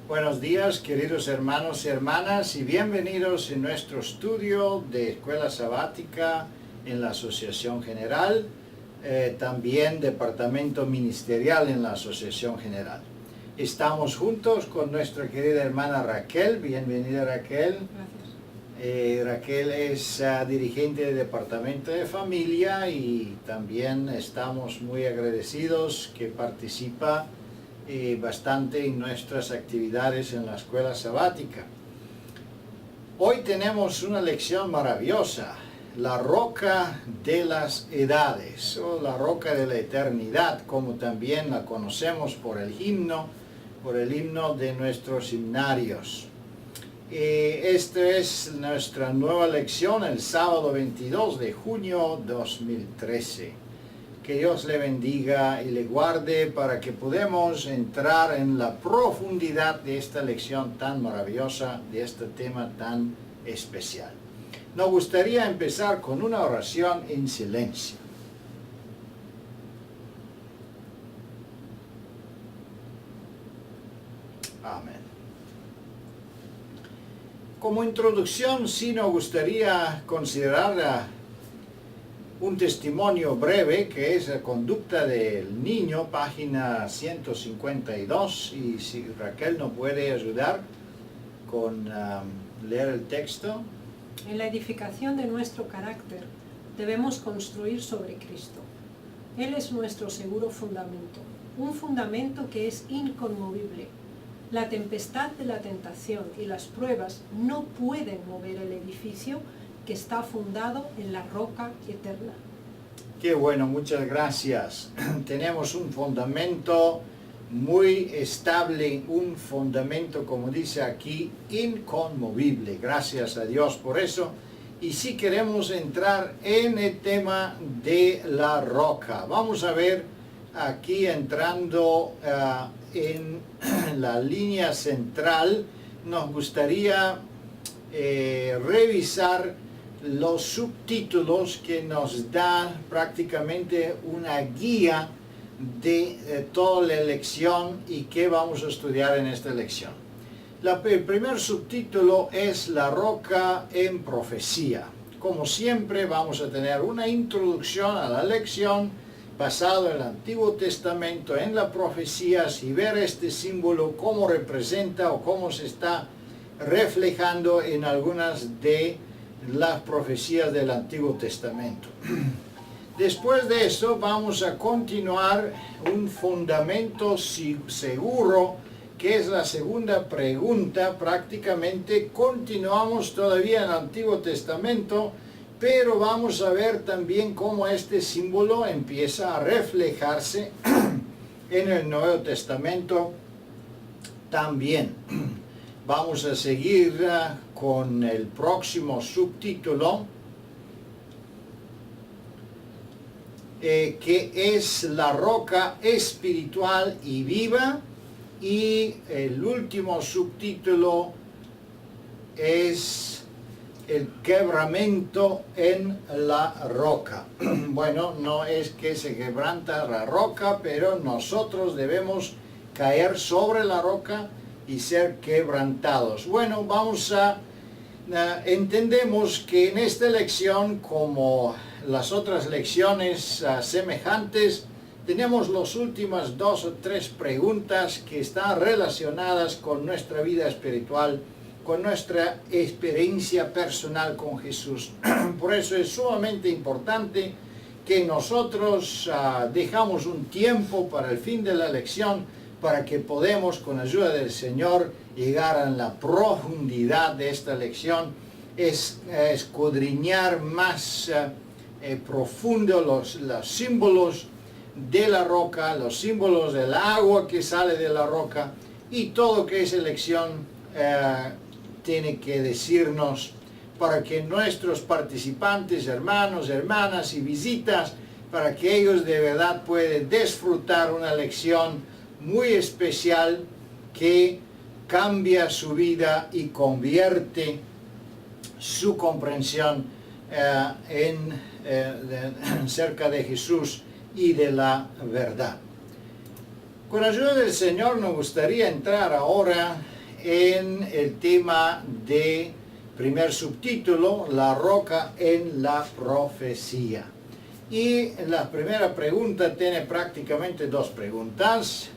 Buenos días, queridos hermanos y hermanas, y bienvenidos en nuestro estudio de Escuela Sabática en la Asociación General, también Departamento Ministerial en la Asociación General. Estamos juntos con nuestra querida hermana Raquel. Bienvenida, Raquel. Gracias. Raquel es dirigente del Departamento de Familia y también estamos muy agradecidos que participa bastante en nuestras actividades en la escuela sabática. Hoy tenemos una lección maravillosa, la roca de las edades, o la roca de la eternidad, como también la conocemos por el himno de nuestros himnarios. Esta es nuestra nueva lección el sábado 22 de junio 2013. Que Dios le bendiga y le guarde para que podamos entrar en la profundidad de esta lección tan maravillosa, de este tema tan especial. Nos gustaría empezar con una oración en silencio. Amén. Como introducción, sí nos gustaría considerar un testimonio breve que es la conducta del niño, página 152, y si Raquel nos puede ayudar con leer el texto. En la edificación de nuestro carácter debemos construir sobre Cristo. Él es nuestro seguro fundamento, un fundamento que es inconmovible. La tempestad de la tentación y las pruebas no pueden mover el edificio que está fundado en la roca eterna. Qué bueno, muchas gracias. Tenemos un fundamento muy estable, un fundamento, como dice aquí, inconmovible. Gracias a Dios por eso. Y si queremos entrar en el tema de la roca, vamos a ver aquí entrando en la línea central, nos gustaría revisar los subtítulos que nos dan prácticamente una guía de toda la lección y qué vamos a estudiar en esta lección. El primer subtítulo es la roca en profecía. Como siempre vamos a tener una introducción a la lección basado en el Antiguo Testamento, en las profecías, y ver este símbolo cómo representa o cómo se está reflejando en algunas de las profecías del Antiguo Testamento. Después de eso vamos a continuar un fundamento seguro, que es la segunda pregunta. Prácticamente continuamos todavía en el Antiguo Testamento, pero vamos a ver también cómo este símbolo empieza a reflejarse en el Nuevo Testamento también. Vamos a seguir con el próximo subtítulo, que es la roca espiritual y viva, y el último subtítulo es el quebramiento en la roca. Bueno, no es que se quebranta la roca, pero nosotros debemos caer sobre la roca y ser quebrantados. Bueno, entendemos que en esta lección, como las otras lecciones semejantes, tenemos las últimas 2 o 3 preguntas que están relacionadas con nuestra vida espiritual, con nuestra experiencia personal con Jesús. Por eso es sumamente importante que nosotros dejamos un tiempo para el fin de la lección, para que podamos, con ayuda del Señor, llegar a la profundidad de esta lección, escudriñar más profundo los símbolos de la roca, los símbolos del agua que sale de la roca, y todo que esa lección tiene que decirnos, para que nuestros participantes, hermanos, hermanas y visitas, para que ellos de verdad puedan disfrutar una lección muy especial que cambia su vida y convierte su comprensión cerca de Jesús y de la verdad. Con ayuda del Señor nos gustaría entrar ahora en el tema de primer subtítulo, la roca en la profecía. Y la primera pregunta tiene prácticamente dos preguntas.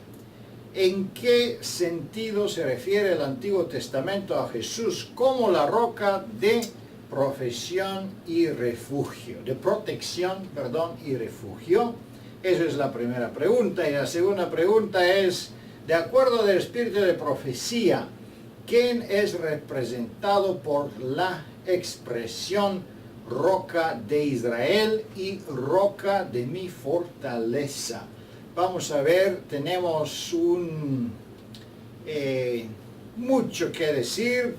¿En qué sentido se refiere el Antiguo Testamento a Jesús como la roca de profesión y refugio? De protección, perdón, y refugio. Esa es la primera pregunta. Y la segunda pregunta es, de acuerdo al espíritu de profecía, ¿quién es representado por la expresión roca de Israel y roca de mi fortaleza? Vamos a ver, tenemos mucho que decir.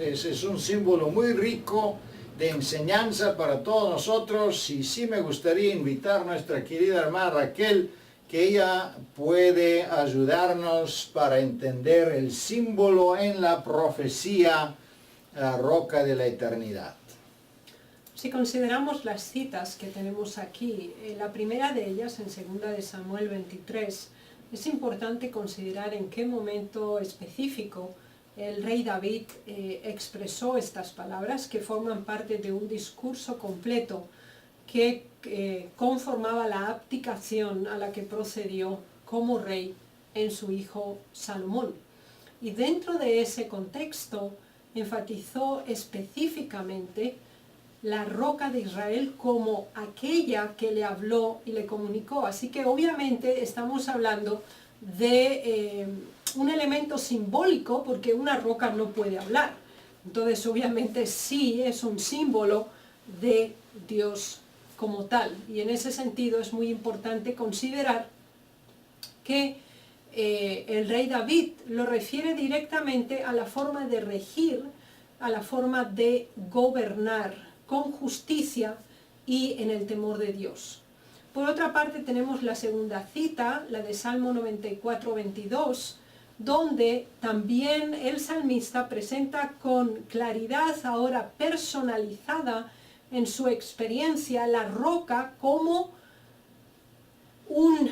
Es un símbolo muy rico de enseñanza para todos nosotros, y sí me gustaría invitar a nuestra querida hermana Raquel, que ella puede ayudarnos para entender el símbolo en la profecía, la roca de la eternidad. Si consideramos las citas que tenemos aquí, la primera de ellas en 2 de Samuel 23, es importante considerar en qué momento específico el rey David expresó estas palabras que forman parte de un discurso completo que conformaba la abdicación a la que procedió como rey en su hijo Salomón. Y dentro de ese contexto enfatizó específicamente la roca de Israel como aquella que le habló y le comunicó. Así que obviamente estamos hablando de un elemento simbólico, porque una roca no puede hablar. Entonces obviamente sí es un símbolo de Dios como tal. Y en ese sentido es muy importante considerar que el rey David lo refiere directamente a la forma de regir, a la forma de gobernar con justicia y en el temor de Dios. Por otra parte tenemos la segunda cita, la de Salmo 94, 22, donde también el salmista presenta con claridad ahora personalizada en su experiencia la roca como un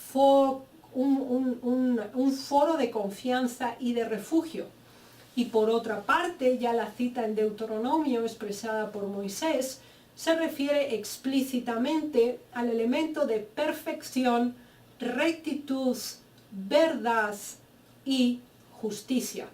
foro de confianza y de refugio. Y por otra parte, ya la cita en Deuteronomio expresada por Moisés se refiere explícitamente al elemento de perfección, rectitud, verdad y justicia.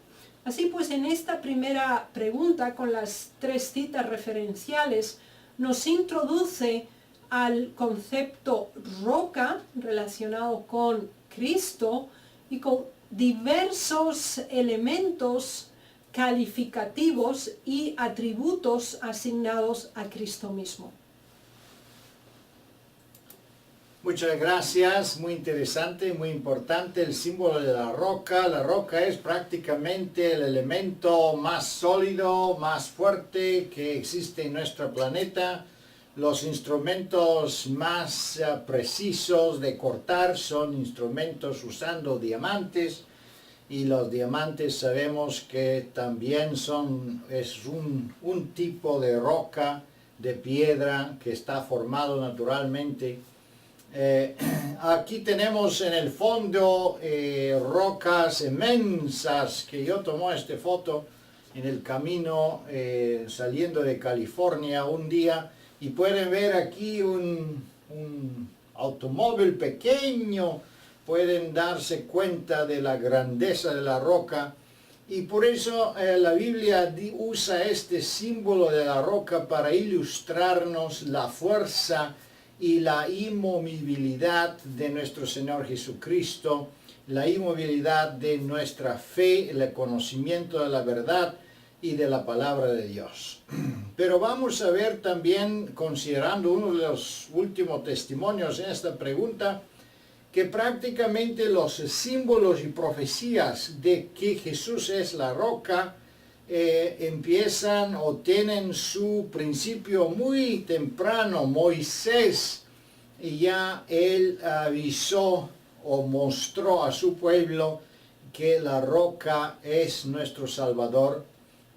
Así pues, en esta primera pregunta, con las tres citas referenciales, nos introduce al concepto roca relacionado con Cristo y con diversos elementos calificativos y atributos asignados a Cristo mismo. Muchas gracias, muy interesante, muy importante el símbolo de la roca. La roca es prácticamente el elemento más sólido, más fuerte que existe en nuestro planeta. Los instrumentos más precisos de cortar son instrumentos usando diamantes, y los diamantes sabemos que también es un tipo de roca, de piedra que está formado naturalmente. Aquí tenemos en el fondo rocas inmensas, que yo tomé esta foto en el camino saliendo de California un día, y pueden ver aquí un automóvil pequeño. Pueden darse cuenta de la grandeza de la roca, y por eso la Biblia usa este símbolo de la roca para ilustrarnos la fuerza y la inmovilidad de nuestro Señor Jesucristo, la inmovilidad de nuestra fe, el conocimiento de la verdad y de la palabra de Dios. Pero vamos a ver también, considerando uno de los últimos testimonios en esta pregunta, que prácticamente los símbolos y profecías de que Jesús es la roca empiezan o tienen su principio muy temprano. Moisés ya él avisó o mostró a su pueblo que la roca es nuestro Salvador,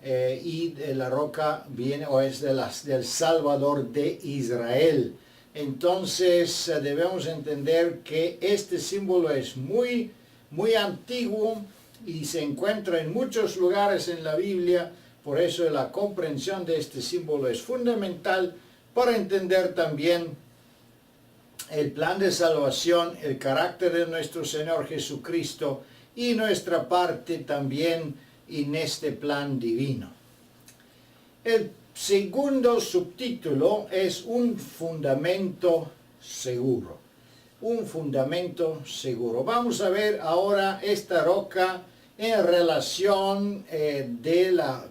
y la roca viene o es del Salvador de Israel. Entonces debemos entender que este símbolo es muy antiguo, y se encuentra en muchos lugares en la Biblia. Por eso la comprensión de este símbolo es fundamental para entender también el plan de salvación, el carácter de nuestro Señor Jesucristo y nuestra parte también en este plan divino. El segundo subtítulo es un fundamento seguro. Un fundamento seguro. Vamos a ver ahora esta roca en relación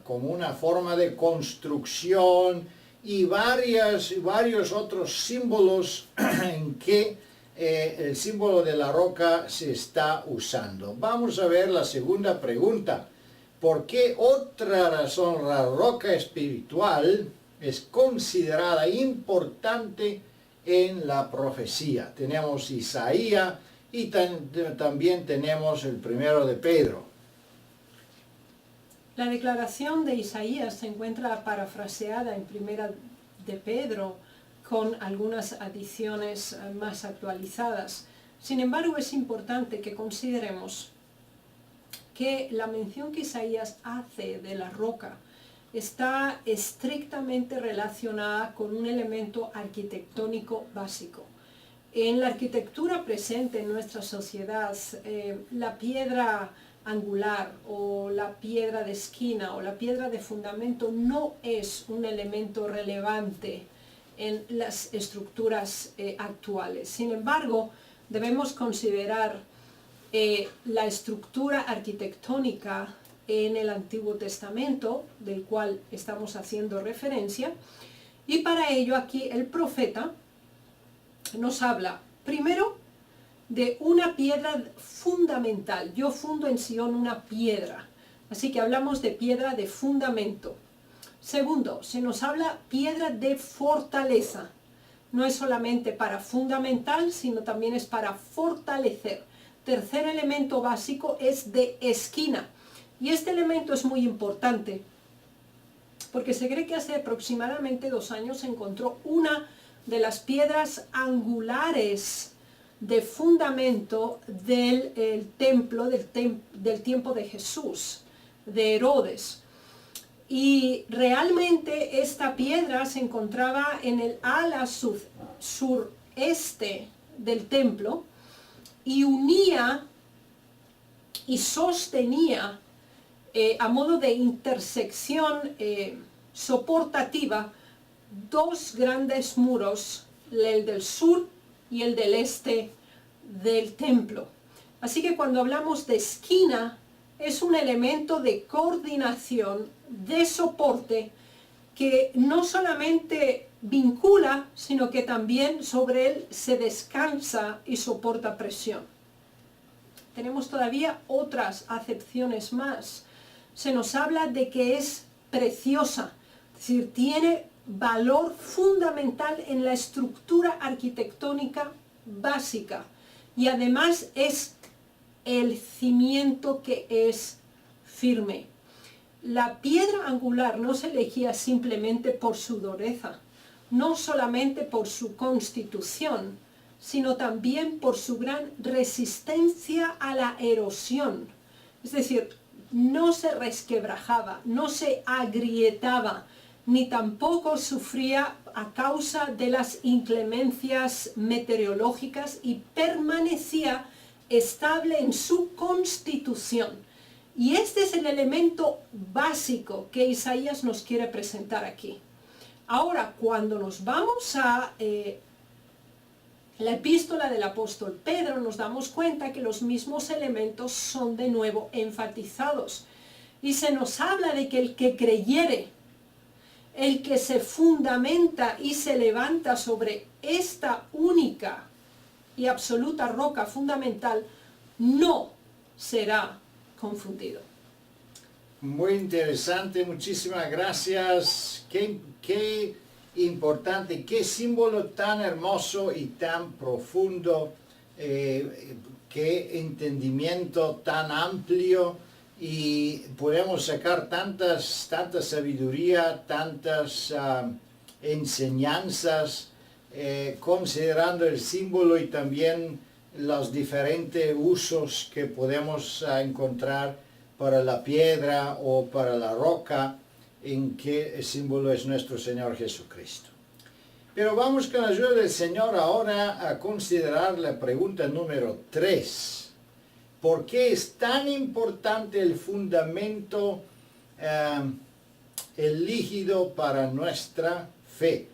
como una forma de construcción y varios otros símbolos en que el símbolo de la roca se está usando. Vamos a ver la segunda pregunta. ¿Por qué otra razón la roca espiritual es considerada importante en la profecía? Tenemos Isaías y también tenemos el primero de Pedro. La declaración de Isaías se encuentra parafraseada en primera de Pedro con algunas adiciones más actualizadas. Sin embargo, es importante que consideremos que la mención que Isaías hace de la roca está estrictamente relacionada con un elemento arquitectónico básico. En la arquitectura presente en nuestra sociedad, la piedra angular o la piedra de esquina o la piedra de fundamento no es un elemento relevante en las estructuras actuales. Sin embargo, debemos considerar la estructura arquitectónica en el Antiguo Testamento, del cual estamos haciendo referencia, y para ello aquí el profeta nos habla primero de una piedra fundamental. Yo fundo en Sion una piedra, así que hablamos de piedra de fundamento. Segundo, se nos habla piedra de fortaleza. No es solamente para fundamental, sino también es para fortalecer. Tercer elemento básico es de esquina. Y este elemento es muy importante, porque se cree que hace aproximadamente 2 años se encontró una de las piedras angulares de fundamento del templo del tiempo de Jesús, de Herodes. Y realmente esta piedra se encontraba en el ala sureste del templo y unía y sostenía a modo de intersección soportativa 2 grandes muros, el del sur y el del este del templo. Así que cuando hablamos de esquina, es un elemento de coordinación, de soporte, que no solamente vincula, sino que también sobre él se descansa y soporta presión. Tenemos todavía otras acepciones más. Se nos habla de que es preciosa, es decir, tiene valor fundamental en la estructura arquitectónica básica y además es el cimiento que es firme. La piedra angular no se elegía simplemente por su dureza, no solamente por su constitución, sino también por su gran resistencia a la erosión. Es decir, no se resquebrajaba, no se agrietaba, ni tampoco sufría a causa de las inclemencias meteorológicas y permanecía estable en su constitución. Y este es el elemento básico que Isaías nos quiere presentar aquí. Ahora, cuando nos vamos a la epístola del apóstol Pedro, nos damos cuenta que los mismos elementos son de nuevo enfatizados. Y se nos habla de que el que creyere, el que se fundamenta y se levanta sobre esta única y absoluta roca fundamental, no será confundido. Muy interesante, muchísimas gracias. Qué importante, qué símbolo tan hermoso y tan profundo, qué entendimiento tan amplio, y podemos sacar tanta sabiduría, tantas enseñanzas, considerando el símbolo y también los diferentes usos que podemos encontrar para la piedra o para la roca, en que el símbolo es nuestro Señor Jesucristo. Pero vamos con la ayuda del Señor ahora a considerar la pregunta número 3. ¿Por qué es tan importante el fundamento elegido para nuestra fe?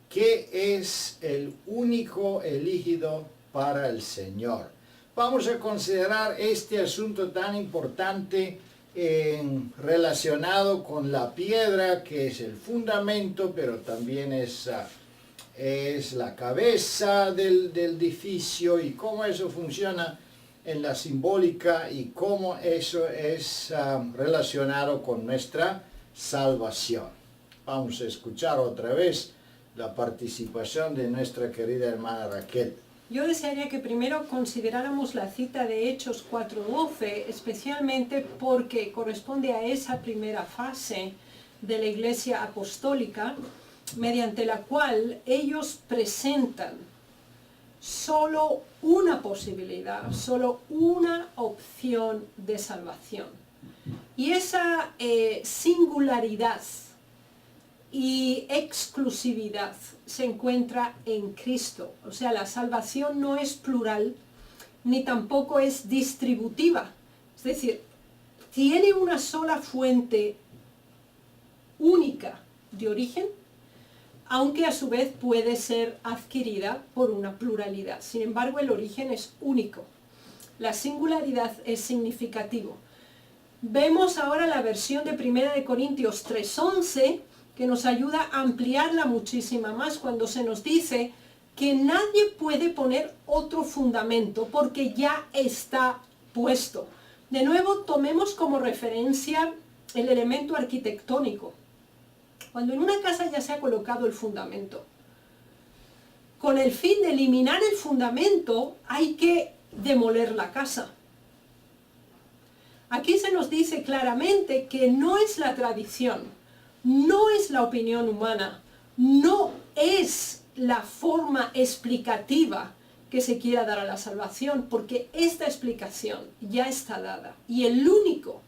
¿Qué es el único elegido para el Señor? Vamos a considerar este asunto tan importante relacionado con la piedra, que es el fundamento, pero también es la cabeza del edificio, y cómo eso funciona en la simbólica y cómo eso es relacionado con nuestra salvación. Vamos a escuchar otra vez la participación de nuestra querida hermana Raquel. Yo desearía que primero consideráramos la cita de Hechos 4:12, especialmente porque corresponde a esa primera fase de la Iglesia Apostólica, mediante la cual ellos presentan solo una posibilidad, solo una opción de salvación. Y esa singularidad y exclusividad se encuentra en Cristo. O sea, la salvación no es plural, ni tampoco es distributiva. Es decir, tiene una sola fuente única de origen, aunque a su vez puede ser adquirida por una pluralidad. Sin embargo, el origen es único. La singularidad es significativo. Vemos ahora la versión de 1 Corintios 3:11, que nos ayuda a ampliarla muchísima más cuando se nos dice que nadie puede poner otro fundamento porque ya está puesto. De nuevo, tomemos como referencia el elemento arquitectónico. Cuando en una casa ya se ha colocado el fundamento, con el fin de eliminar el fundamento, hay que demoler la casa. Aquí se nos dice claramente que no es la tradición, no es la opinión humana, no es la forma explicativa que se quiera dar a la salvación, porque esta explicación ya está dada. Y el único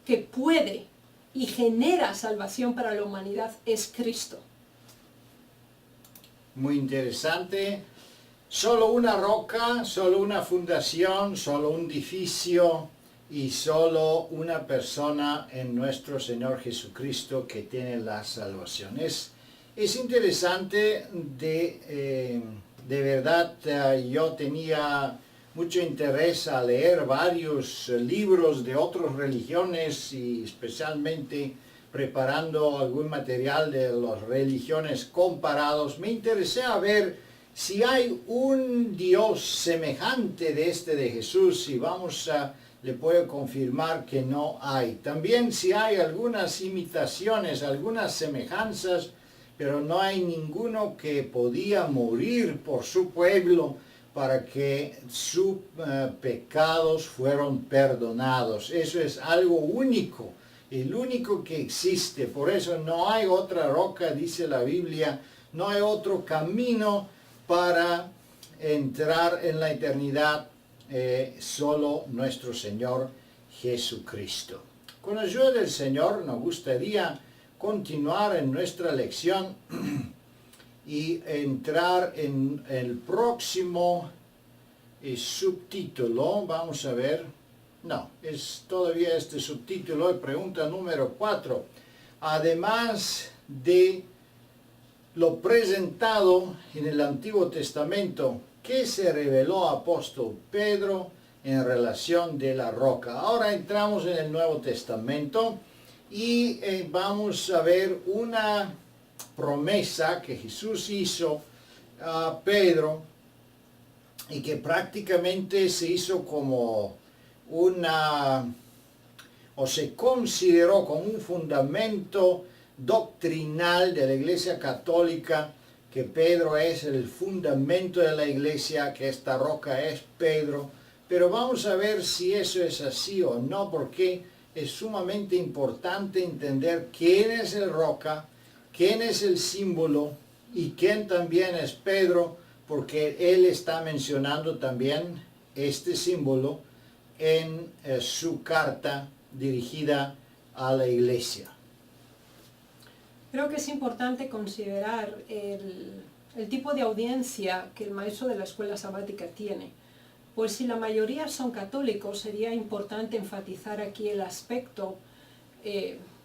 que puede y genera salvación para la humanidad es Cristo. Muy interesante. Solo una roca, solo una fundación, solo un edificio y solo una persona en nuestro Señor Jesucristo que tiene la salvación. Es interesante, de verdad. Yo tenía mucho interés a leer varios libros de otras religiones, y especialmente preparando algún material de las religiones comparados. Me interesé a ver si hay un Dios semejante de este de Jesús, y le puedo confirmar que no hay. También si hay algunas imitaciones, algunas semejanzas, pero no hay ninguno que podía morir por su pueblo para que sus pecados fueron perdonados. Eso es algo único, el único que existe. Por eso no hay otra roca, dice la Biblia, no hay otro camino para entrar en la eternidad, solo nuestro Señor Jesucristo. Con la ayuda del Señor nos gustaría continuar en nuestra lección y entrar en el próximo subtítulo. Vamos a ver. No, es todavía este subtítulo, pregunta número 4. Además de lo presentado en el Antiguo Testamento, ¿qué se reveló a apóstol Pedro en relación de la roca? Ahora entramos en el Nuevo Testamento y vamos a ver una promesa que Jesús hizo a Pedro, y que prácticamente se hizo como se consideró como un fundamento doctrinal de la Iglesia Católica, que Pedro es el fundamento de la Iglesia, que esta roca es Pedro. Pero vamos a ver si eso es así o no, porque es sumamente importante entender quién es el roca, quién es el símbolo y quién también es Pedro, porque él está mencionando también este símbolo en su carta dirigida a la iglesia. Creo que es importante considerar el tipo de audiencia que el maestro de la escuela sabática tiene. Pues si la mayoría son católicos, sería importante enfatizar aquí el aspecto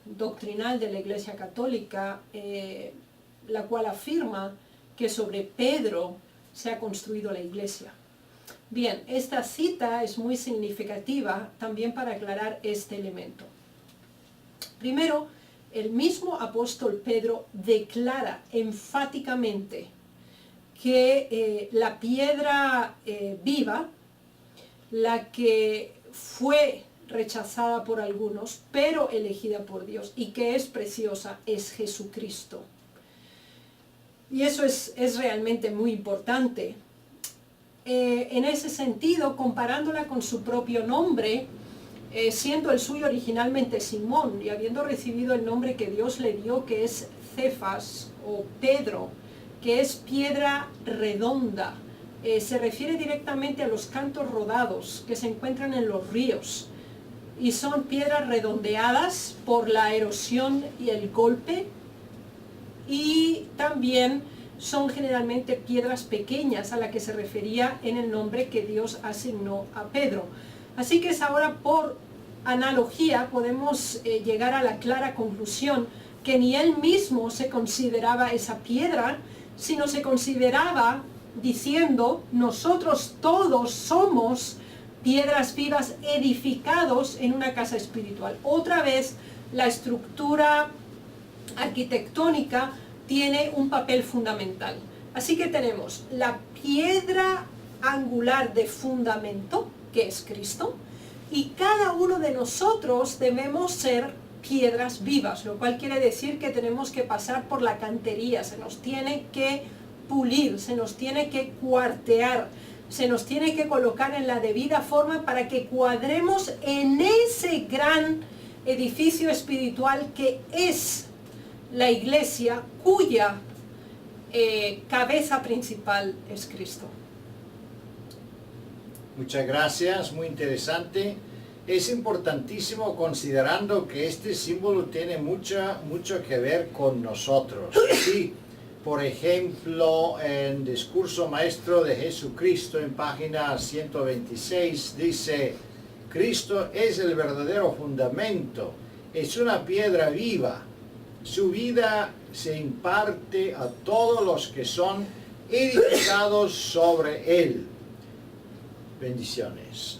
doctrinal de la Iglesia Católica, la cual afirma que sobre Pedro se ha construido la Iglesia. Bien, esta cita es muy significativa también para aclarar este elemento. Primero, el mismo apóstol Pedro declara enfáticamente que la piedra viva, la que fue rechazada por algunos, pero elegida por Dios y que es preciosa, es Jesucristo. Y eso es realmente muy importante. En ese sentido, comparándola con su propio nombre, siendo el suyo originalmente Simón y habiendo recibido el nombre que Dios le dio, que es Cefas o Pedro, que es piedra redonda, se refiere directamente a los cantos rodados que se encuentran en los ríos y son piedras redondeadas por la erosión y el golpe, y también son generalmente piedras pequeñas a la que se refería en el nombre que Dios asignó a Pedro. Así que es ahora, por analogía, podemos llegar a la clara conclusión que ni él mismo se consideraba esa piedra, sino se consideraba diciendo: nosotros todos somos piedras vivas edificados en una casa espiritual. Otra vez, la estructura arquitectónica tiene un papel fundamental. Así que tenemos la piedra angular de fundamento, que es Cristo, y cada uno de nosotros debemos ser piedras vivas, lo cual quiere decir que tenemos que pasar por la cantería, se nos tiene que pulir, se nos tiene que cuartear, se nos tiene que colocar en la debida forma para que cuadremos en ese gran edificio espiritual que es la iglesia, cuya cabeza principal es Cristo. Muchas gracias, muy interesante. Es importantísimo considerando que este símbolo tiene mucho que ver con nosotros. Sí, por ejemplo, en Discurso Maestro de Jesucristo, en página 126, dice: Cristo es el verdadero fundamento, es una piedra viva. Su vida se imparte a todos los que son edificados sobre él. Bendiciones.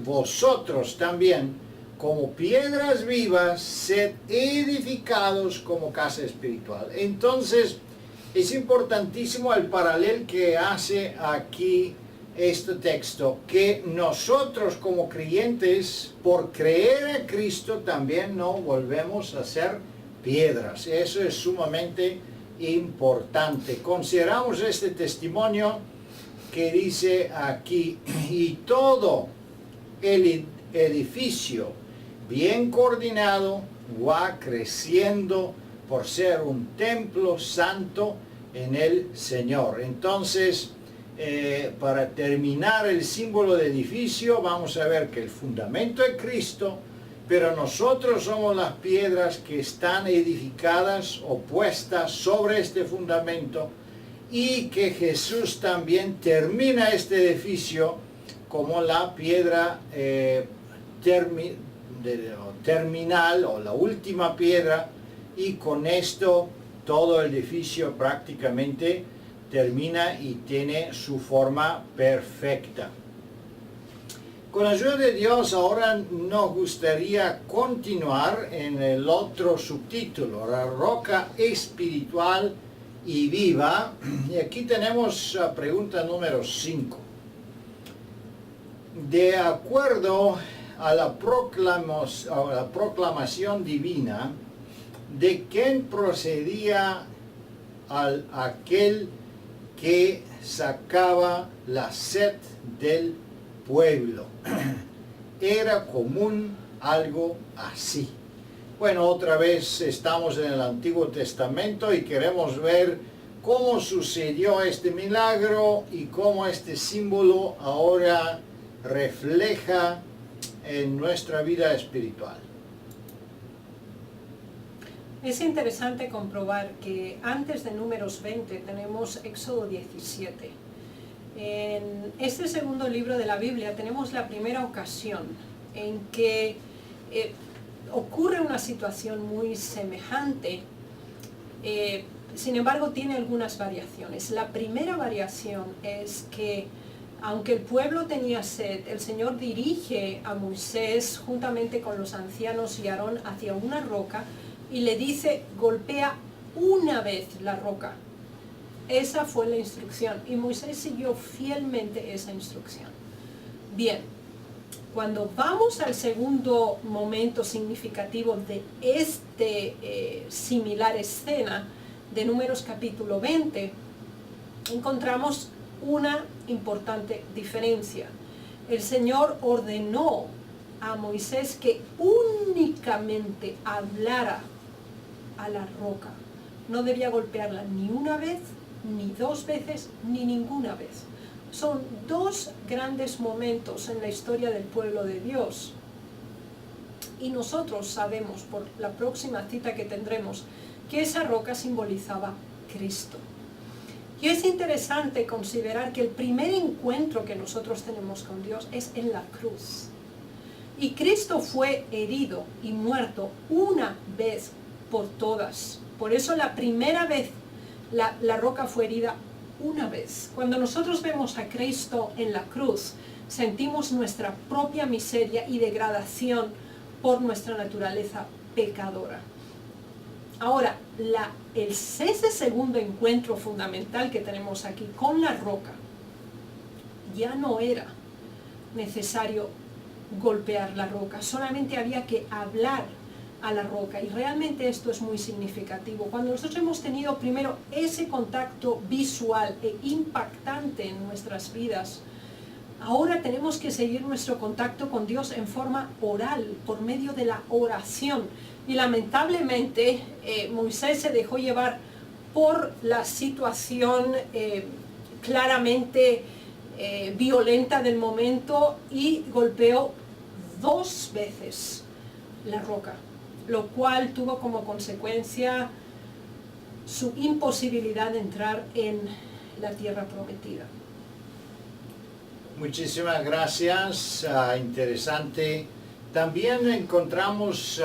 Vosotros también, como piedras vivas, sed edificados como casa espiritual. Entonces, es importantísimo el paralelo que hace aquí este texto, que nosotros como creyentes, por creer en Cristo, también no volvemos a ser piedras. Eso es sumamente importante. Consideramos este testimonio que dice aquí: y todo el edificio bien coordinado va creciendo por ser un templo santo en el Señor. Entonces, para terminar el símbolo de edificio, vamos a ver que el fundamento es Cristo, pero nosotros somos las piedras que están edificadas o puestas sobre este fundamento, y que Jesús también termina este edificio como la piedra terminal o la última piedra, y con esto todo el edificio prácticamente termina y tiene su forma perfecta. Con la ayuda de Dios, ahora nos gustaría continuar en el otro subtítulo, la roca espiritual y viva. Y aquí tenemos la pregunta número 5. De acuerdo a la proclamación divina, ¿de quién procedía aquel que sacaba la sed del pueblo? Era común algo así. Bueno, otra vez estamos en el Antiguo Testamento y queremos ver cómo sucedió este milagro y cómo este símbolo ahora refleja en nuestra vida espiritual. Es interesante comprobar que antes de Números 20 tenemos Éxodo 17. En este segundo libro de la Biblia tenemos la primera ocasión en que ocurre una situación muy semejante, sin embargo tiene algunas variaciones. La primera variación es que aunque el pueblo tenía sed, el Señor dirige a Moisés juntamente con los ancianos y Aarón hacia una roca y le dice: golpea una vez la roca. Esa fue la instrucción y Moisés siguió fielmente esa instrucción. Bien, cuando vamos al segundo momento significativo de similar escena de Números capítulo 20, encontramos una importante diferencia. El Señor ordenó a Moisés que únicamente hablara a la roca. No debía golpearla ni una vez, ni dos veces, ni ninguna vez. Son dos grandes momentos en la historia del pueblo de Dios. Y nosotros sabemos por la próxima cita que tendremos que esa roca simbolizaba Cristo. Y es interesante considerar que el primer encuentro que nosotros tenemos con Dios es en la cruz. Y Cristo fue herido y muerto una vez por todas. Por eso la primera vez la roca fue herida una vez. Cuando nosotros vemos a Cristo en la cruz, sentimos nuestra propia miseria y degradación por nuestra naturaleza pecadora. Ahora, ese segundo encuentro fundamental que tenemos aquí con la roca, ya no era necesario golpear la roca, solamente había que hablar a la roca, y realmente esto es muy significativo. Cuando nosotros hemos tenido primero ese contacto visual e impactante en nuestras vidas, ahora tenemos que seguir nuestro contacto con Dios en forma oral, por medio de la oración. Y lamentablemente Moisés se dejó llevar por la situación claramente violenta del momento y golpeó 2 veces la roca, lo cual tuvo como consecuencia su imposibilidad de entrar en la tierra prometida. Muchísimas gracias, interesante. También encontramos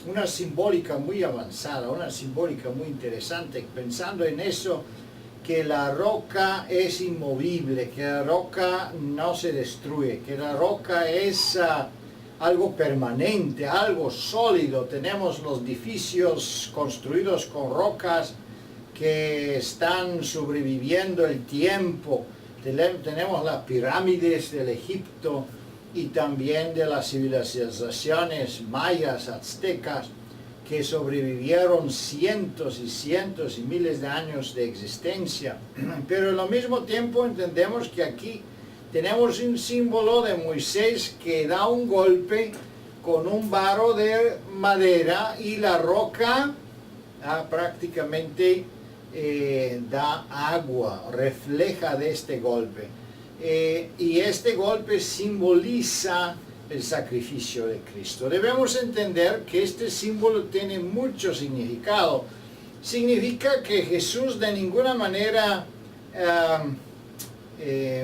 una simbólica muy avanzada, una simbólica muy interesante, pensando en eso, que la roca es inmovible, que la roca no se destruye, que la roca es algo permanente, algo sólido. Tenemos los edificios construidos con rocas que están sobreviviendo el tiempo. Tenemos las pirámides del Egipto y también de las civilizaciones mayas, aztecas, que sobrevivieron cientos y cientos y miles de años de existencia. Pero al mismo tiempo entendemos que aquí tenemos un símbolo de Moisés que da un golpe con un varo de madera y la roca prácticamente da agua, refleja de este golpe. Y este golpe simboliza el sacrificio de Cristo. Debemos entender que este símbolo tiene mucho significado. Significa que Jesús de ninguna manera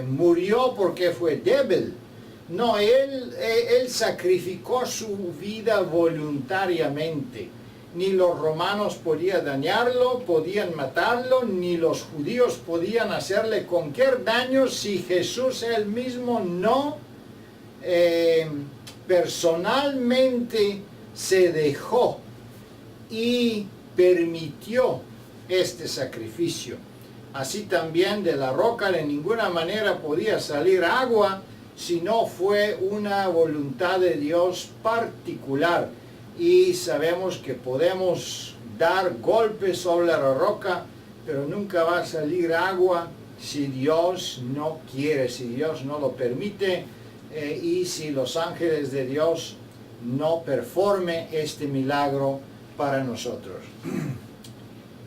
murió porque fue débil. No, él sacrificó su vida voluntariamente. Ni los romanos podían dañarlo, podían matarlo, ni los judíos podían hacerle cualquier daño si Jesús él mismo no personalmente se dejó y permitió este sacrificio. Así también de la roca de ninguna manera podía salir agua si no fue una voluntad de Dios particular. Y sabemos que podemos dar golpes sobre la roca, pero nunca va a salir agua si Dios no quiere, si Dios no lo permite, y si los ángeles de Dios no performen este milagro para nosotros.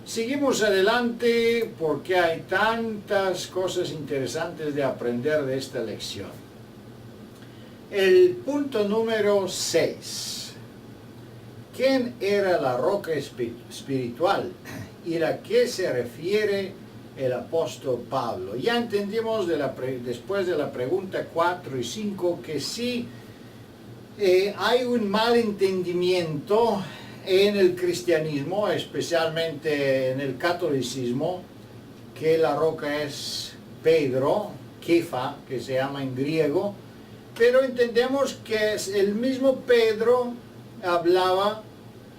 Seguimos adelante porque hay tantas cosas interesantes de aprender de esta lección. El punto número 6. ¿Quién era la roca espiritual? ¿Y a qué se refiere el apóstol Pablo? Ya entendimos después de la pregunta 4 y 5 que sí hay un mal entendimiento en el cristianismo, especialmente en el catolicismo, que la roca es Pedro, Kefa, que se llama en griego, pero entendemos que es el mismo Pedro hablaba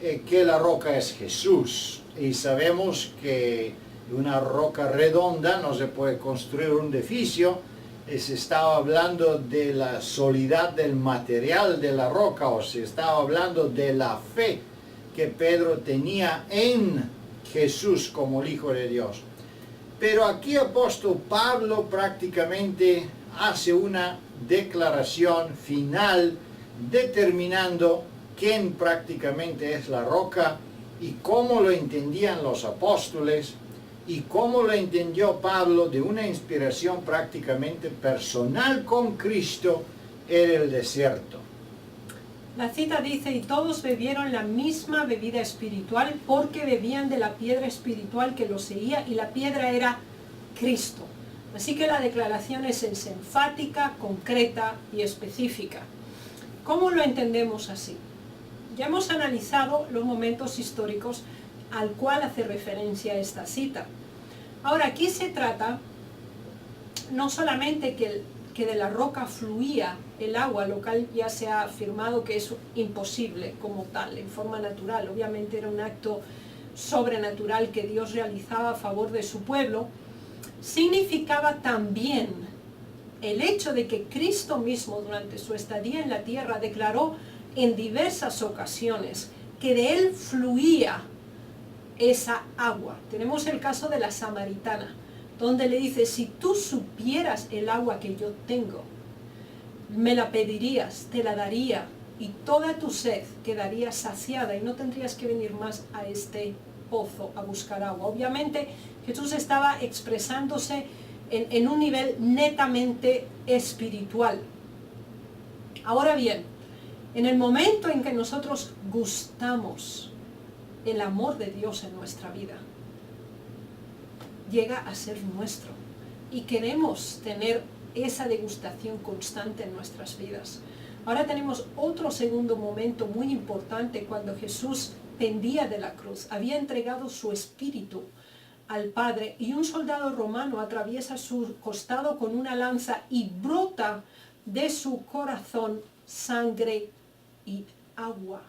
que la roca es Jesús, y sabemos que una roca redonda no se puede construir un edificio. Se estaba hablando de la solidez del material de la roca, o se estaba hablando de la fe que Pedro tenía en Jesús como el Hijo de Dios. Pero aquí apóstol Pablo prácticamente hace una declaración final determinando quién prácticamente es la roca y cómo lo entendían los apóstoles y cómo lo entendió Pablo de una inspiración prácticamente personal con Cristo en el desierto. La cita dice, y todos bebieron la misma bebida espiritual porque bebían de la piedra espiritual que los seguía, y la piedra era Cristo. Así que la declaración es enfática, concreta y específica. ¿Cómo lo entendemos así? Ya hemos analizado los momentos históricos al cual hace referencia esta cita. Ahora, aquí se trata no solamente que de la roca fluía el agua, lo cual ya se ha afirmado que es imposible como tal, en forma natural. Obviamente era un acto sobrenatural que Dios realizaba a favor de su pueblo. Significaba también el hecho de que Cristo mismo durante su estadía en la tierra declaró en diversas ocasiones que de él fluía esa agua. Tenemos el caso de la samaritana, donde le dice, si tú supieras el agua que yo tengo, me la pedirías, te la daría, y toda tu sed quedaría saciada y no tendrías que venir más a este pozo a buscar agua. Obviamente Jesús estaba expresándose en un nivel netamente espiritual. Ahora bien, en el momento en que nosotros gustamos el amor de Dios en nuestra vida, llega a ser nuestro y queremos tener esa degustación constante en nuestras vidas. Ahora tenemos otro segundo momento muy importante cuando Jesús pendía de la cruz, había entregado su espíritu al Padre y un soldado romano atraviesa su costado con una lanza y brota de su corazón sangre y agua.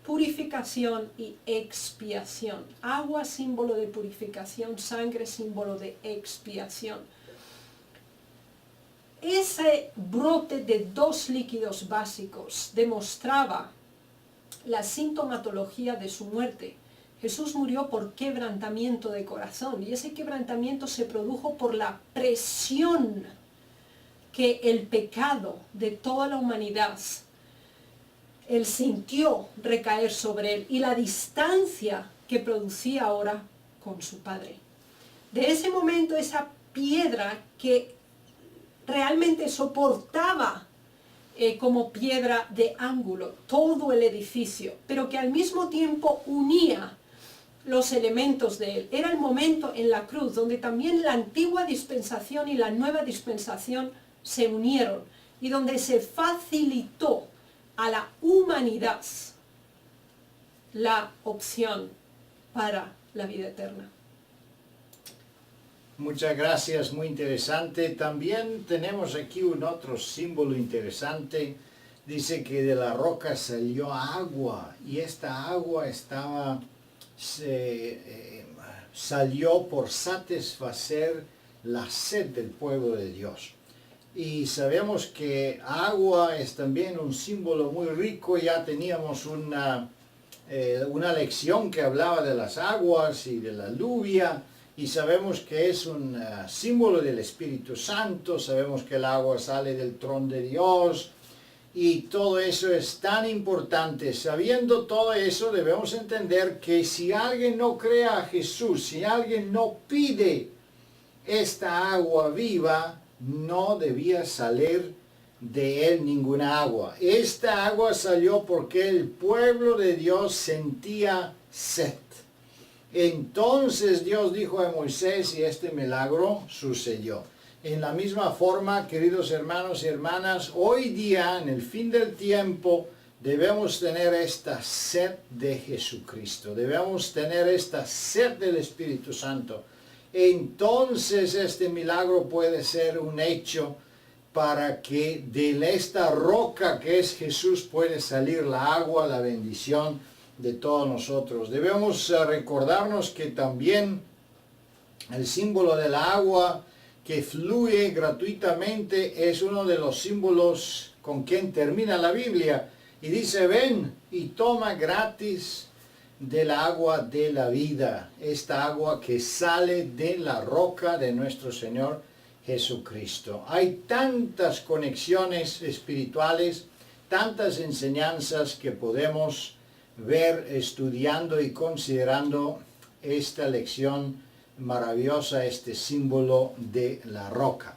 Purificación y expiación. Agua, símbolo de purificación; sangre, símbolo de expiación. Ese brote de dos líquidos básicos demostraba la sintomatología de su muerte. Jesús murió por quebrantamiento de corazón, y ese quebrantamiento se produjo por la presión que el pecado de toda la humanidad él sintió recaer sobre él, y la distancia que producía ahora con su Padre. De ese momento, esa piedra que realmente soportaba como piedra de ángulo todo el edificio, pero que al mismo tiempo unía los elementos de él. Era el momento en la cruz donde también la antigua dispensación y la nueva dispensación se unieron, y donde se facilitó a la humanidad la opción para la vida eterna. Muchas gracias, muy interesante. También tenemos aquí un otro símbolo interesante. Dice que de la roca salió agua, y esta agua salió por satisfacer la sed del pueblo de Dios. Y sabemos que agua es también un símbolo muy rico. Ya teníamos una lección que hablaba de las aguas y de la lluvia, y sabemos que es un símbolo del Espíritu Santo. Sabemos que el agua sale del trono de Dios, Y todo eso es tan importante. Sabiendo todo eso, debemos entender que si alguien no cree a Jesús, si alguien no pide esta agua viva, no debía salir de él ninguna agua. Esta agua salió porque el pueblo de Dios sentía sed. Entonces Dios dijo a Moisés y este milagro sucedió. En la misma forma, queridos hermanos y hermanas, hoy día, en el fin del tiempo, debemos tener esta sed de Jesucristo. Debemos tener esta sed del Espíritu Santo. Entonces este milagro puede ser un hecho para que de esta roca que es Jesús puede salir la agua, la bendición de todos nosotros. Debemos recordarnos que también el símbolo del agua que fluye gratuitamente es uno de los símbolos con quien termina la Biblia y dice: ven y toma gratis del agua de la vida, esta agua que sale de la roca de nuestro Señor Jesucristo. Hay tantas conexiones espirituales, tantas enseñanzas que podemos ver estudiando y considerando esta lección maravillosa, este símbolo de la roca.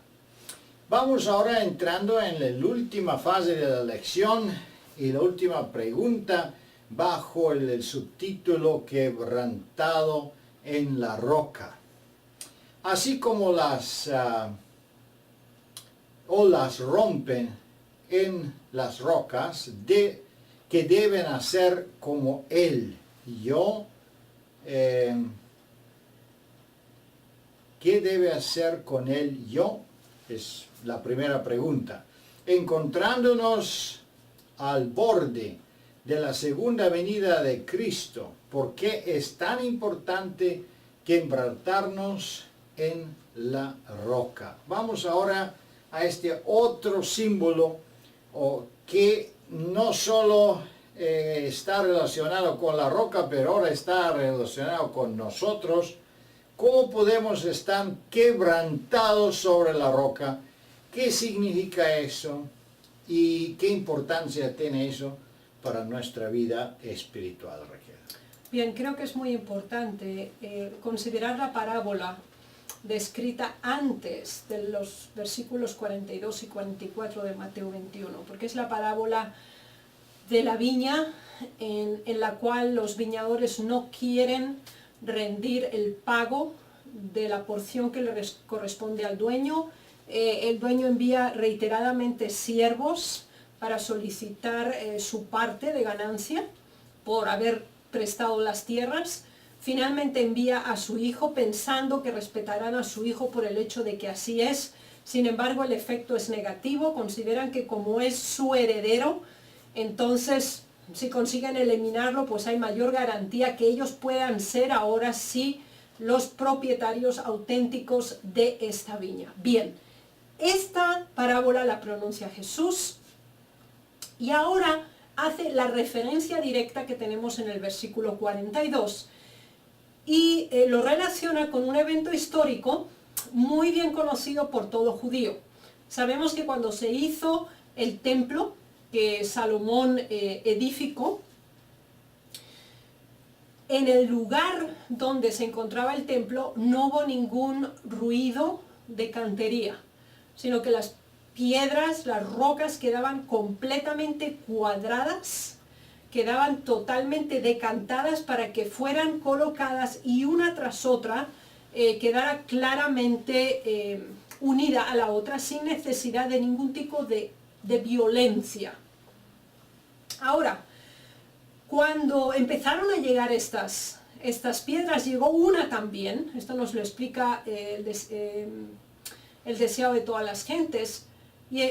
Vamos ahora entrando en la última fase de la lección y la última pregunta bajo el subtítulo quebrantado en la roca. Así como las olas rompen en las rocas, que deben hacer como él. ¿Qué debe hacer con él yo? Es la primera pregunta. Encontrándonos al borde de la segunda venida de Cristo, ¿por qué es tan importante quebrantarnos en la roca? Vamos ahora a este otro símbolo que no solo está relacionado con la roca, pero ahora está relacionado con nosotros. ¿Cómo podemos estar quebrantados sobre la roca? ¿Qué significa eso? ¿Y qué importancia tiene eso para nuestra vida espiritual, Raquel? Bien, creo que es muy importante considerar la parábola descrita antes de los versículos 42 y 44 de Mateo 21, porque es la parábola de la viña en la cual los viñadores no quieren rendir el pago de la porción que le corresponde al dueño. El dueño envía reiteradamente siervos para solicitar su parte de ganancia por haber prestado las tierras. Finalmente envía a su hijo pensando que respetarán a su hijo por el hecho de que así es. Sin embargo, el efecto es negativo. Consideran que como es su heredero, entonces si consiguen eliminarlo, pues hay mayor garantía que ellos puedan ser ahora sí los propietarios auténticos de esta viña. Bien, esta parábola la pronuncia Jesús y ahora hace la referencia directa que tenemos en el versículo 42 y lo relaciona con un evento histórico muy bien conocido por todo judío. Sabemos que cuando se hizo el templo que Salomón edificó, en el lugar donde se encontraba el templo no hubo ningún ruido de cantería, sino que las piedras, las rocas quedaban completamente cuadradas, quedaban totalmente decantadas para que fueran colocadas y una tras otra quedara claramente unida a la otra sin necesidad de ningún tipo de violencia. Ahora, cuando empezaron a llegar estas piedras, llegó una también, esto nos lo explica el deseo de todas las gentes, y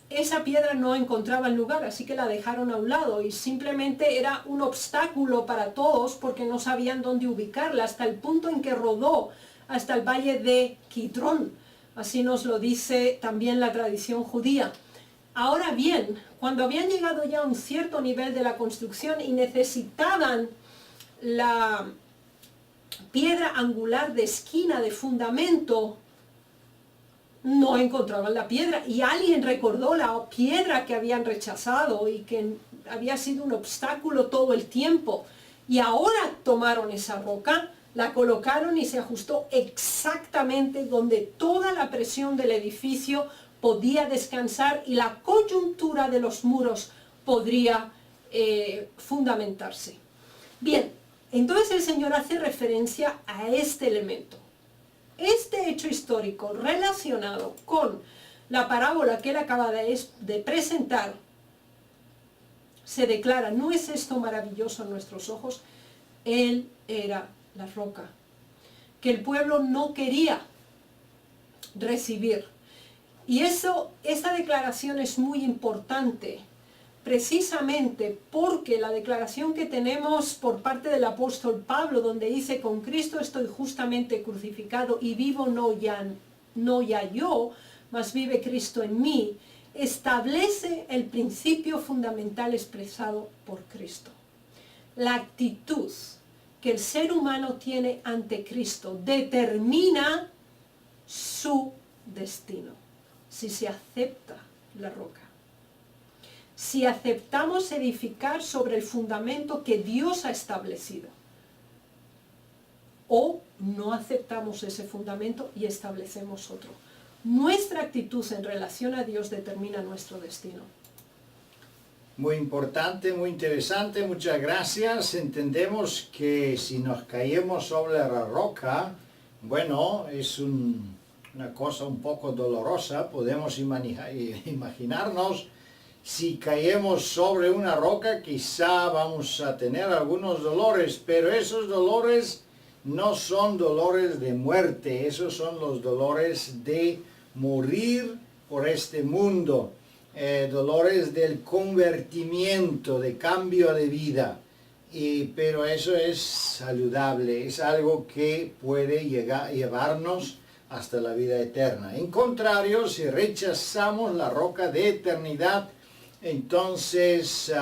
esa piedra no encontraba el lugar, así que la dejaron a un lado y simplemente era un obstáculo para todos porque no sabían dónde ubicarla, hasta el punto en que rodó hasta el valle de Kidrón. Así nos lo dice también la tradición judía. Ahora bien, cuando habían llegado ya a un cierto nivel de la construcción y necesitaban la piedra angular de esquina, de fundamento, no encontraban la piedra y alguien recordó la piedra que habían rechazado y que había sido un obstáculo todo el tiempo. Y ahora tomaron esa roca, la colocaron y se ajustó exactamente donde toda la presión del edificio podía descansar y la coyuntura de los muros podría fundamentarse. Bien, entonces el Señor hace referencia a este elemento. Este hecho histórico relacionado con la parábola que él acaba de presentar, se declara, ¿no es esto maravilloso en nuestros ojos? Él era la roca, que el pueblo no quería recibir. Y esa declaración es muy importante, precisamente porque la declaración que tenemos por parte del apóstol Pablo, donde dice, con Cristo estoy justamente crucificado y vivo no ya yo, mas vive Cristo en mí, establece el principio fundamental expresado por Cristo. La actitud que el ser humano tiene ante Cristo determina su destino, si se acepta la roca. Si aceptamos edificar sobre el fundamento que Dios ha establecido, o no aceptamos ese fundamento y establecemos otro. Nuestra actitud en relación a Dios determina nuestro destino. Muy importante, muy interesante, muchas gracias. Entendemos que si nos caemos sobre la roca, bueno, es una cosa un poco dolorosa. Podemos imaginarnos, si caemos sobre una roca, quizá vamos a tener algunos dolores, pero esos dolores no son dolores de muerte, esos son los dolores de morir por este mundo. Dolores del convertimiento, de cambio de vida, pero eso es saludable, es algo que puede llevarnos hasta la vida eterna. En contrario, si rechazamos la roca de eternidad, entonces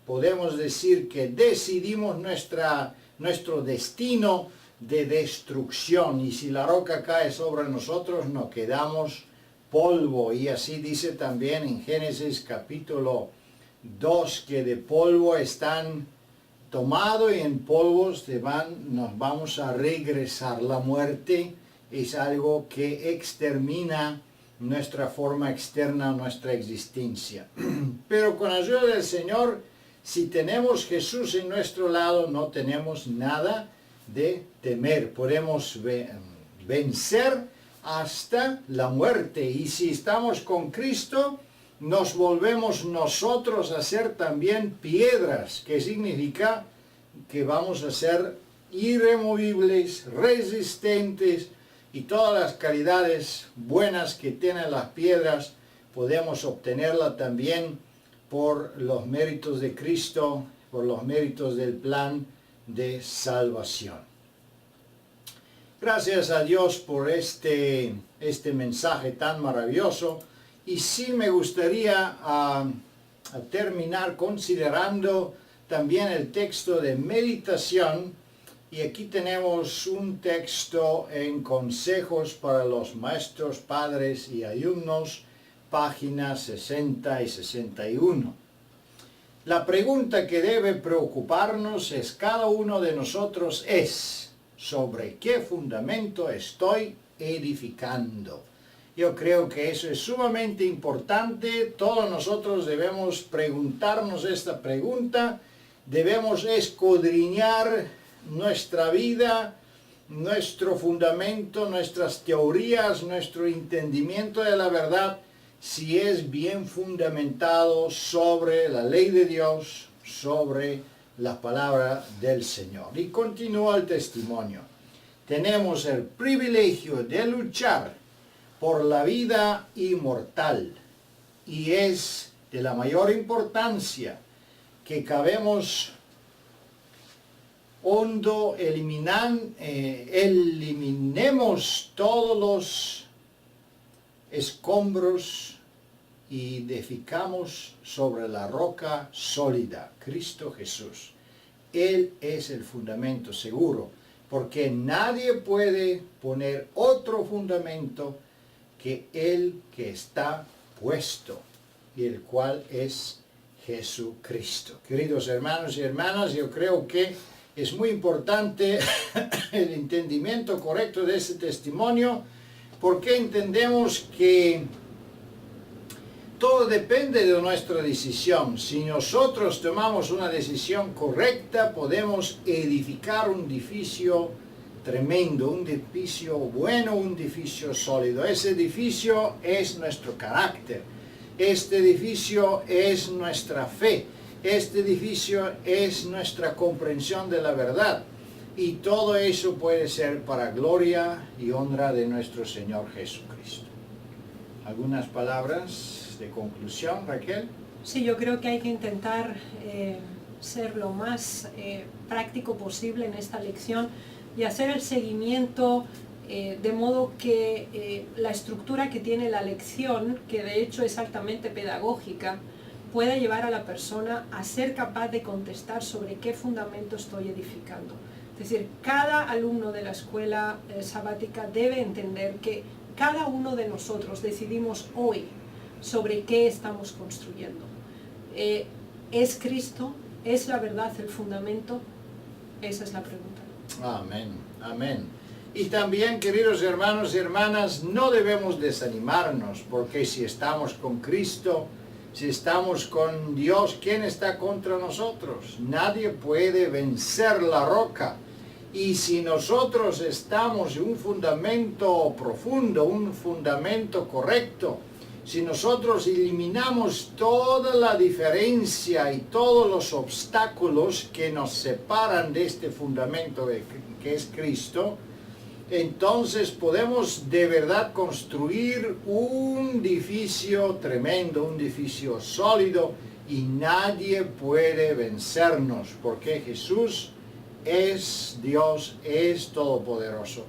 podemos decir que decidimos nuestro destino de destrucción, y si la roca cae sobre nosotros, nos quedamos polvo. Y así dice también en Génesis capítulo 2, que de polvo están tomados y en polvos nos vamos a regresar. La muerte es algo que extermina nuestra forma externa, nuestra existencia. Pero con ayuda del Señor, si tenemos Jesús en nuestro lado, no tenemos nada de temer. Podemos vencer hasta la muerte, y si estamos con Cristo, nos volvemos nosotros a ser también piedras, que significa que vamos a ser irremovibles, resistentes, y todas las calidades buenas que tienen las piedras podemos obtenerla también por los méritos de Cristo, por los méritos del plan de salvación. Gracias a Dios por este mensaje tan maravilloso. Y sí me gustaría terminar considerando también el texto de meditación. Y aquí tenemos un texto en Consejos para los Maestros, Padres y Alumnos, páginas 60 y 61. La pregunta que debe preocuparnos es, cada uno de nosotros es, ¿sobre qué fundamento estoy edificando? Yo creo que eso es sumamente importante. Todos nosotros debemos preguntarnos esta pregunta. Debemos escudriñar nuestra vida, nuestro fundamento, nuestras teorías, nuestro entendimiento de la verdad, si es bien fundamentado sobre la ley de Dios, sobre la palabra del Señor. Y continúa el testimonio. Tenemos el privilegio de luchar por la vida inmortal, y es de la mayor importancia que cabemos hondo, eliminemos todos los escombros y edificamos sobre la roca sólida, Cristo Jesús. Él es el fundamento seguro, porque nadie puede poner otro fundamento que el que está puesto, y el cual es Jesucristo. Queridos hermanos y hermanas, yo creo que es muy importante el entendimiento correcto de ese testimonio, porque entendemos que todo depende de nuestra decisión. Si nosotros tomamos una decisión correcta, podemos edificar un edificio tremendo, un edificio bueno, un edificio sólido. Ese edificio es nuestro carácter. Este edificio es nuestra fe. Este edificio es nuestra comprensión de la verdad. Y todo eso puede ser para gloria y honra de nuestro Señor Jesucristo. ¿Algunas palabras de conclusión, Raquel? Sí, yo creo que hay que intentar ser lo más práctico posible en esta lección y hacer el seguimiento de modo que la estructura que tiene la lección, que de hecho es altamente pedagógica, pueda llevar a la persona a ser capaz de contestar sobre qué fundamento estoy edificando. Es decir, cada alumno de la escuela sabática debe entender que cada uno de nosotros decidimos hoy sobre qué estamos construyendo. ¿Es Cristo? ¿Es la verdad el fundamento? Esa es la pregunta. Amén, amén. Y también, queridos hermanos y hermanas, no debemos desanimarnos, porque si estamos con Cristo, si estamos con Dios, ¿quién está contra nosotros? Nadie puede vencer la roca. Y si nosotros estamos en un fundamento profundo, un fundamento correcto, si nosotros eliminamos toda la diferencia y todos los obstáculos que nos separan de este fundamento que es Cristo, entonces podemos de verdad construir un edificio tremendo, un edificio sólido, y nadie puede vencernos, porque Jesús es Dios, es todopoderoso.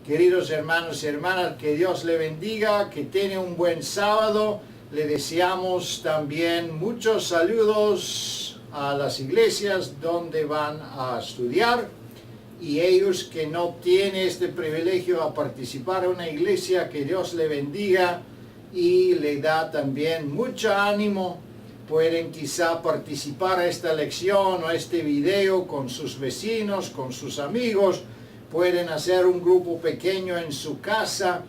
Queridos hermanos y hermanas, que Dios le bendiga, que tenga un buen sábado. Le deseamos también muchos saludos a las iglesias donde van a estudiar, y ellos que no tienen este privilegio a participar en una iglesia, que Dios le bendiga y le da también mucho ánimo. Pueden quizá participar a esta lección o este video con sus vecinos, con sus amigos. Pueden hacer un grupo pequeño en su casa,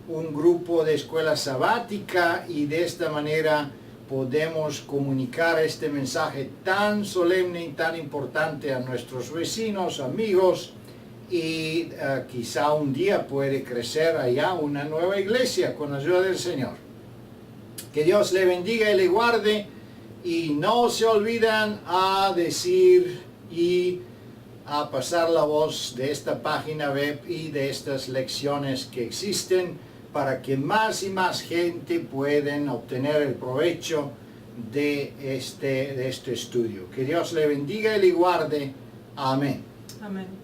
un grupo de escuela sabática, y de esta manera podemos comunicar este mensaje tan solemne y tan importante a nuestros vecinos, amigos, y quizá un día puede crecer allá una nueva iglesia con la ayuda del Señor. Que Dios le bendiga y le guarde, y no se olviden a decir y a pasar la voz de esta página web y de estas lecciones que existen, para que más y más gente puedan obtener el provecho de este estudio. Que Dios le bendiga y le guarde. Amén. Amén.